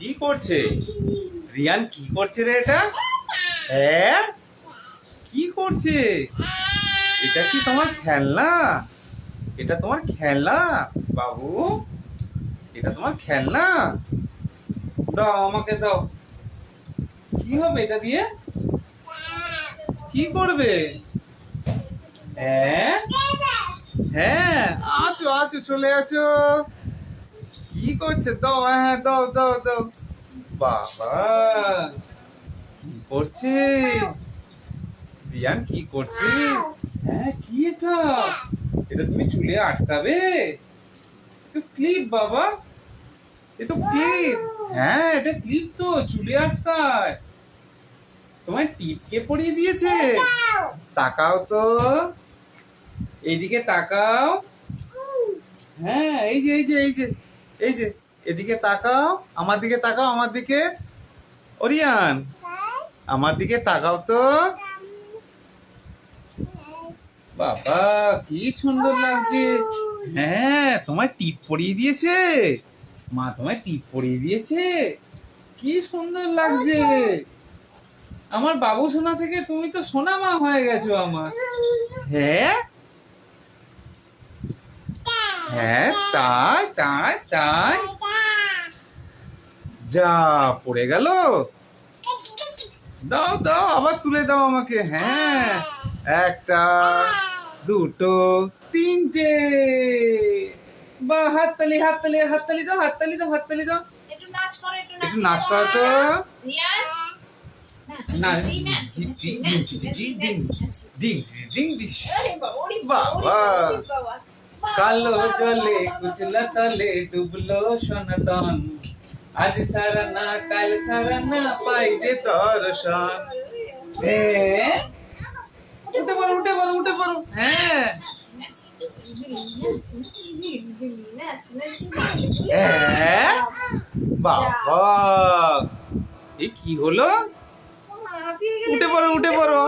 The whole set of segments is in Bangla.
কি করছে রিয়ান? কি করছে রে এটা? হ্যাঁ, কি করছে? এটা কি তোমার খেলনা? এটা তোমার খেলনা বাবু? এটা তোমার খেলনা? দাও, আমাকে দাও। কি হবে এটা দিয়ে? কি করবে? হ্যাঁ হ্যাঁ, আছো আছো, চলে আছো। কি করছে? দাও, হ্যাঁ দাও দাও দাও। বাবা, কি করছে রিয়ান? কি করছে? হ্যাঁ, কি এটা? এটা তুমি চুলে আটকাবে? ক্লিপ বাবা, এ তো ক্লিপ। হ্যাঁ, এটা ক্লিপ তো, চুলে আটকায়। তোমার টিপ কে পরিয়ে দিয়েছে? তাকাও তো, এইদিকে তাকাও। হ্যাঁ, এই যে এই যে এই যে এই যে, এদিকে তাকাও, আমার দিকে তাকাও, আমার দিকে। ওরিয়ান, আমার দিকে তাকাও তো। বাবা, কি সুন্দর লাগছে। হ্যাঁ, তোমায় টিপ পরিয়ে দিয়েছে। মা তোমায় টিপ পরিয়ে দিয়েছে। কি সুন্দর লাগছে। আমার বাবু সোনা থেকে তুমি তো সোনা মা হয়ে গেছো আমার। হ্যাঁ হ্যাঁ, তাই তাই তাই। যা পড়ে গেল। দাও দাও, আবার তুলে দাও আমাকে। হ্যাঁ, একটা, দুটো, তিনটে। বাহ, হাততালি হাততালি হাততালি দাও, হাততালি দাও, হাততালি দাও। একটু নাচ করো, একটু একটু নাচ করো তো। রিয়ান, নাচি নাচি, নাচি নাচি, নাচি নাচি, ডিং নাচি, নাচি। Ding ding ding. আরে বাবা, ওরে বাবা, ওরে বাবা। কালো জলে কুচলা তলে ডুবলো সনাতন। আজ সারা না কাল সারা না পাই যে দর্শন। হ্যাঁ, উঠে পড়ো উঠে পড়ো উঠে পড়ো। হ্যাঁ হ্যাঁ, বাবা, এ কি হলো? উঠে পড়ো উঠে পড়ো।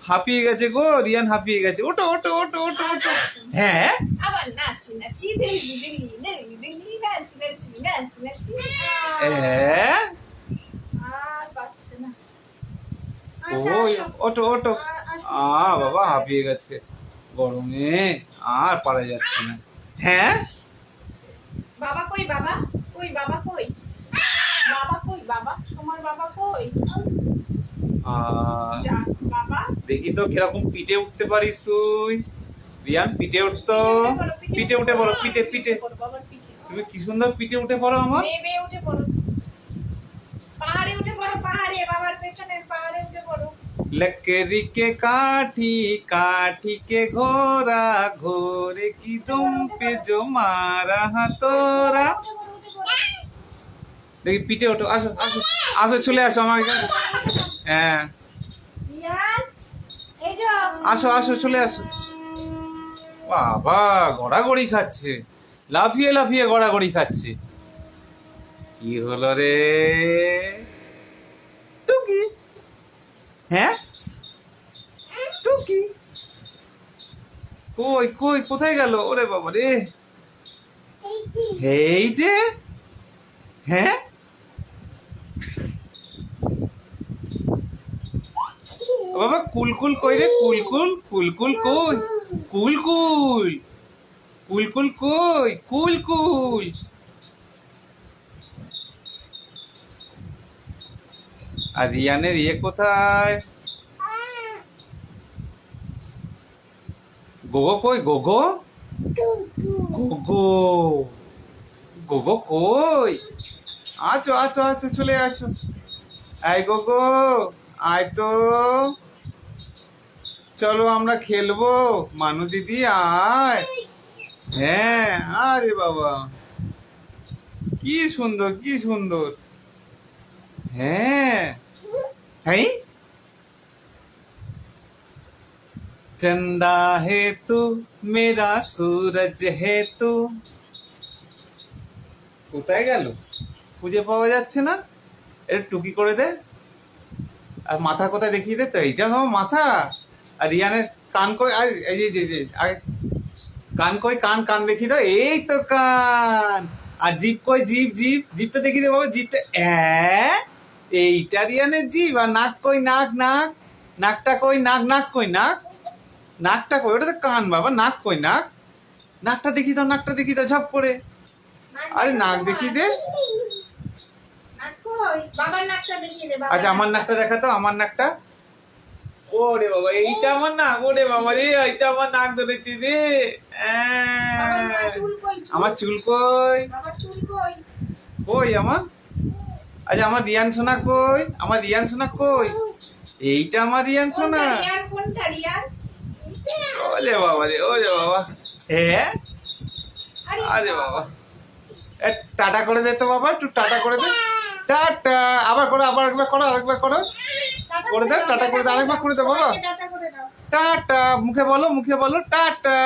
হাঁপিয়ে গেছে গো রিয়ান, হাঁপিয়ে গেছে। ওঠো ওঠো ওঠো ওঠো ওঠো। হ্যাঁ, আবার নাচি নাচি দিল্লি দিল্লি দিল্লি দিল্লি নাচি নাচি নাচি নাচি। হ্যাঁ, আর পাচ্ছে না। ওই ওঠো ওঠো। বাবা, হাঁপিয়ে গেছে গরমে, আর পারা যাচ্ছে না। হ্যাঁ, বাবা কই? বাবা কই? বাবা কই? বাবা কই? বাবা, তোমার বাবা কই? যা বাবা। দেখি তো কিরকম পিঠে উঠতে পারিস তুই রিয়ান। পিঠে উঠতো, পিঠে উঠে পড়ো, পিঠে পিঠে। বাবার পিঠে। তুমি কি সুন্দর পিঠে উঠে পড়ো আমার। বেয়ে উঠে পড়ো। পাহাড়ে উঠে পড়ো, পাহাড়ে, বাবার পেছনে পাহাড়ে উঠে পড়ো। लकड़ी के काठी काठी के घोरा घोरे की दुम पे जो मारा हाथोरा। দেখি পিঠে ওঠো, আসো আসো আসো, চলে আসো আমার এখানে। হ্যাঁ, রিয়ান, এই যে আসো আসো, চলে আসো। বাবা, গড়াগড়ি খাচ্ছে, লাফিয়ে লাফিয়ে গড়াগড়ি খাচ্ছে। কি হলো রে টুকি? হ্যাঁ, টুকি কই কই, কোথায় গেল? ওরে বাবা রে, এই যে। হ্যাঁ, বাবা, কুলকুল কই রে? কুলকুল কুলকুল কই? কুলকুল কুলকুল কই? কুলকুল। আর রিয়ানের ইয়ে কোথায়? গোগো কই? গোগো গোগো গোগো কই? আছো আছো আছো, চলে আছো। আয় গোগো, আয় তো, চলো আমরা খেলবো। মানু দিদি আয়। হ্যাঁ, আরে বাবা, কি সুন্দর কি সুন্দর। হ্যাঁ হ্যাঁ, चंदा है तू मेरा सूरज है तू। কোথায় গেল? খুঁজে পাওয়া যাচ্ছে না। এটা টুকি করে দে। আর মাথা কোথায় দেখিয়ে দে তো। এইটা আমার মাথা। আর রিয়ানের কান কই? আর এই যে কান কই? কান কান দেখিয়ে দাও। এই তো কান। আর জিপ কই, জিপ জিপ জিপটা দেখি দে বাবা, জিপটা এইটা রিয়ানের জিপ। আর নাক কই, নাক নাক নাকটা কই, নাক নাক কই, নাক নাকটা কই, ওটা তো কান বাবা, নাক কই, নাক নাকটা দেখি দাও, নাকটা দেখি দাও ঝপ করে। আরে নাক দেখি দে। নাক কই? বাবার নাকটা দেখিয়ে দে বাবা। আচ্ছা আমার নাকটা দেখা তো, আমার নাকটা। ওরে বাবা এইটা আমার নাক, ওরে বাবা রে এইটা আমার নাক ধরেছি রে। বাবার চুল কই? আমার চুল কই, বাবার চুল কই? কই আমার? আচ্ছা আমার রিয়ান সোনা কই, আমার রিয়ান সোনা কই? এইটা আমার রিয়ান সোনা। কোনটা রিয়ান? কোনটা রিয়ান? ওলে বাবা রে, ওলে বাবা। হ্যাঁ আরে বাবা, টাটা করে দে তো বাবা, একটু টাটা করে দে। টাটা, আবার করো, আবার একবার করো, আরেকবার করো, টাটা করে দাও, টাটা করে দাও, আরেকবার করে দাও বাবা। টাটা করে দাও। টাটা, মুখে বলো, মুখে বলো টাটা।